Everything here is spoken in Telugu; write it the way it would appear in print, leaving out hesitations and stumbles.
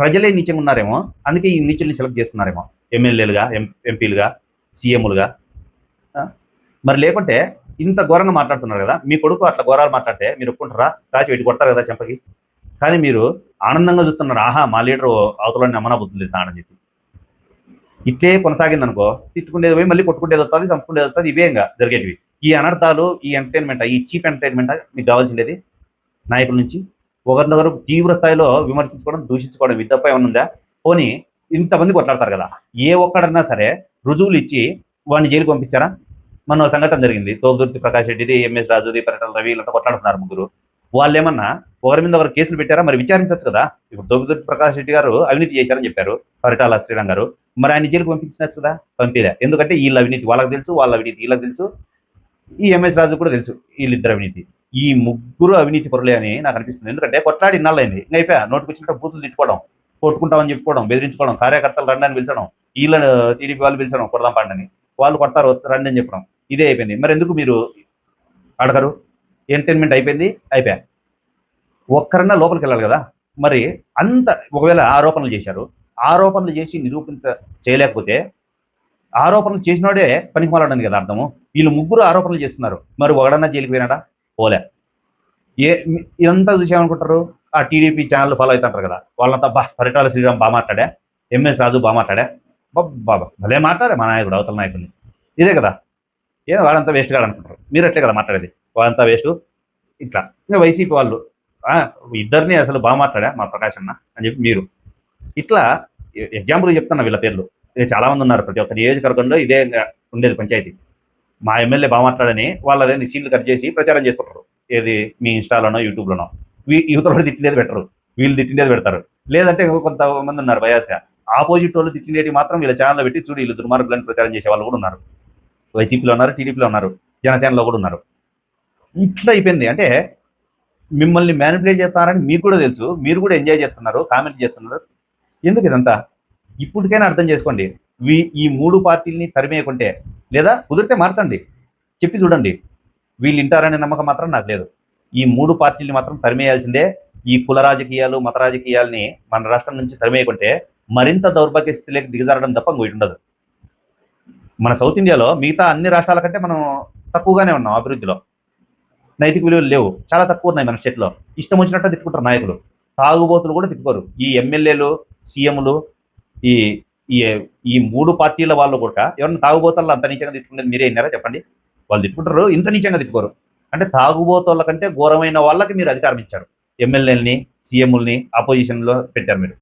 ప్రజలే నీచంగా ఉన్నారేమో, అందుకే ఈ నీచుల్ని సెలెక్ట్ చేస్తున్నారేమో ఎమ్మెల్యేలుగా, ఎంపీలుగా, సీఎంలుగా. మరి లేకుంటే ఇంత ఘోరంగా మాట్లాడుతున్నారు కదా, మీ కొడుకు అట్లా ఘోరాలు మాట్లాడితే మీరు ఒప్పుకుంటారా? చాచి పెట్టి కొడతారు కదా చెంపకి. కానీ మీరు ఆనందంగా చూస్తున్నారు, ఆహా మా లీడరు అవతలని అమ్మనా బుద్ధులు తిన్నాడని చెప్పి. ఇట్లే కొనసాగిందనుకో, తిట్టుకునేది పోయి మళ్ళీ కొట్టుకునేది వస్తుంది, చంపుకునేది వస్తుంది, ఇవే ఇంకా జరిగేటివి. ఈ అనర్థాలు, ఈ ఎంటర్టైన్మెంట్, ఈ చీప్ ఎంటర్టైన్మెంట్ మీకు కావాల్సిండేది నాయకుల నుంచి. ఒకరినొకరు తీవ్ర స్థాయిలో విమర్శించుకోవడం, దూషించుకోవడం, ఇది తప్ప ఏమన్నా ఉందా? పోనీ ఇంతమంది కొట్లాడతారు కదా, ఏ ఒక్కడన్నా సరే రుజువులు ఇచ్చి వాడిని జైలుకి పంపించారా? మన సంఘటన జరిగింది, తోపుదుర్తి ప్రకాష్ రెడ్డిది, ఎంఎస్ రాజుది, పరిటాల రవి, వీళ్ళంతా కొట్లాడుతున్నారు ముగ్గురు. వాళ్ళు ఏమన్నా ఒకరి మీద ఒకరు కేసులు పెట్టారా? మరి విచారించవచ్చు కదా. ఇప్పుడు తోపుదుర్తి ప్రకాష్ రెడ్డి గారు అవినీతి చేశారని చెప్పారు పరిటాల శ్రీరామ్ గారు, మరి ఆయన జైలుకి పంపించినచ్చు కదా. పంపిలే. ఎందుకంటే వీళ్ళ అవినీతి వాళ్ళకి తెలుసు, వాళ్ళ అవినీతి వీళ్ళకి తెలుసు, ఈ ఎంఎస్ రాజు కూడా తెలుసు వీళ్ళిద్దరు అవినీతి. ఈ ముగ్గురు అవినీతి పరులే అని నాకు అనిపిస్తుంది. ఎందుకంటే కొట్లాడి ఇన్నాళ్ళైంది, ఇంకా అయిపోయా నోటికి వచ్చినట్టు బూతులు తిట్టుకోవడం, కొట్టుకుంటామని చెప్పుకోవడం, బెదిరించుకోవడం, కార్యకర్తలు రండి అని పిలిచడం, వీళ్ళని టీడీపీ వాళ్ళు పిలిచడం కొడదాం పండని, వాళ్ళు కొడతారు రండి అని చెప్పడం, ఇదే అయిపోయింది. మరి ఎందుకు మీరు అడగరు? ఎంటర్టైన్మెంట్ అయిపోయింది, అయిపోయా. ఒక్కరన్నా లోపలికి వెళ్ళాలి కదా. మరి అంత ఒకవేళ ఆరోపణలు చేశారు, ఆరోపణలు చేసి నిరూపించ చేయలేకపోతే ఆరోపణలు చేసినోడే పనికి మాలాడని కదా అర్థము. వీళ్ళు ముగ్గురు ఆరోపణలు చేస్తున్నారు, మరి ఒకడన్నా జైలుకి పోయినాడా? పోలే. ఇదంతా చూసేమనుకుంటారు, ఆ టీడీపీ ఛానల్ ఫాలో అవుతుంటారు కదా, వాళ్ళంతా పరిటాల శ్రీరామ్ బాగా మాట్లాడా, ఎంఎస్ రాజు బాగా మాట్లాడా, బాబా భలే మాట్లాడే మా నాయకుడు అవతల నాయకుడిని, ఇదే కదా. ఏదో వాడంతా వేస్ట్ కాదు అనుకుంటారు, మీరు అట్లే కదా మాట్లాడేది, వాళ్ళంతా వేస్ట్. ఇట్లా ఇంకా వైసీపీ వాళ్ళు ఇద్దరిని అసలు బాగా మాట్లాడా మా ప్రకాష్ అన్న అని చెప్పి మీరు ఇట్లా ఎగ్జాంపుల్ చెప్తున్నా వీళ్ళ పేర్లు. చాలా మంది ఉన్నారు, ప్రతి ఒక్క నియోజకవర్గంలో ఇదే ఉండేది పంచాయతీ. మా ఎమ్మెల్యే బాగా మాట్లాడని వాళ్ళదే సీన్లు కట్ చేసి ప్రచారం చేసుకుంటారు, ఏది మీ ఇన్స్టాలోనో యూట్యూబ్లోనో. యువతలో తిట్టినేది పెట్టరు, వీళ్ళు తిట్టినేది పెడతారు. లేదంటే కొంతమంది ఉన్నారు బయాస్గా, ఆపోజిట్ వాళ్ళు తిట్టినేటి మాత్రం వీళ్ళ ఛానల్లో పెట్టి చూడు వీళ్ళు దుర్మార్గులని ప్రచారం చేసే వాళ్ళు కూడా ఉన్నారు. వైసీపీలో ఉన్నారు, టీడీపీలో ఉన్నారు, జనసేనలో కూడా ఉన్నారు. ఇట్లా అయిపోయింది. అంటే మిమ్మల్ని మ్యానిపులేట్ చేస్తారని మీకు కూడా తెలుసు, మీరు కూడా ఎంజాయ్ చేస్తున్నారు, కామెంట్ చేస్తున్నారు. ఎందుకు ఇదంతా? ఇప్పటికైనా అర్థం చేసుకోండి. ఈ మూడు పార్టీలని తరిమేయకుంటే, లేదా కుదిరితే మార్చండి, చెప్పి చూడండి. వీళ్ళు వింటారనే నమ్మకం మాత్రం నాకు లేదు. ఈ మూడు పార్టీలు మాత్రం తరిమేయాల్సిందే. ఈ కుల రాజకీయాలు, మత రాజకీయాలని మన రాష్ట్రం నుంచి తరిమేయకుంటే మరింత దౌర్భాగ్య స్థితిలోకి దిగజారడం తప్ప ఇంకోటి ఉండదు. మన సౌత్ ఇండియాలో మిగతా అన్ని రాష్ట్రాల కంటే మనం తక్కువగానే ఉన్నాం అభివృద్ధిలో. నైతిక విలువలు లేవు, చాలా తక్కువ ఉన్నాయి మన స్టేట్లో. ఇష్టం వచ్చినట్టు తిట్టుకుంటారు నాయకులు, తాగుబోతులు కూడా తిట్టుకోరు. ఈ ఎమ్మెల్యేలు, సీఎంలు, ఈ ఈ మూడు పార్టీల వాళ్ళు కూడా ఎవరైనా తాగుబోతుల్లో అంత నీచంగా తిట్టుకునేది మీరే విన్నారా చెప్పండి? వాళ్ళు తిట్టుకుంటారు, ఇంత నీచంగా తిట్టుకోరు. అంటే తాగుబోతుల కంటే ఘోరమైన వాళ్ళకి మీరు అధికారం ఇచ్చారు, ఎమ్మెల్యేలని, సీఎంలని ఆపోజిషన్లో పెట్టారు మీరు.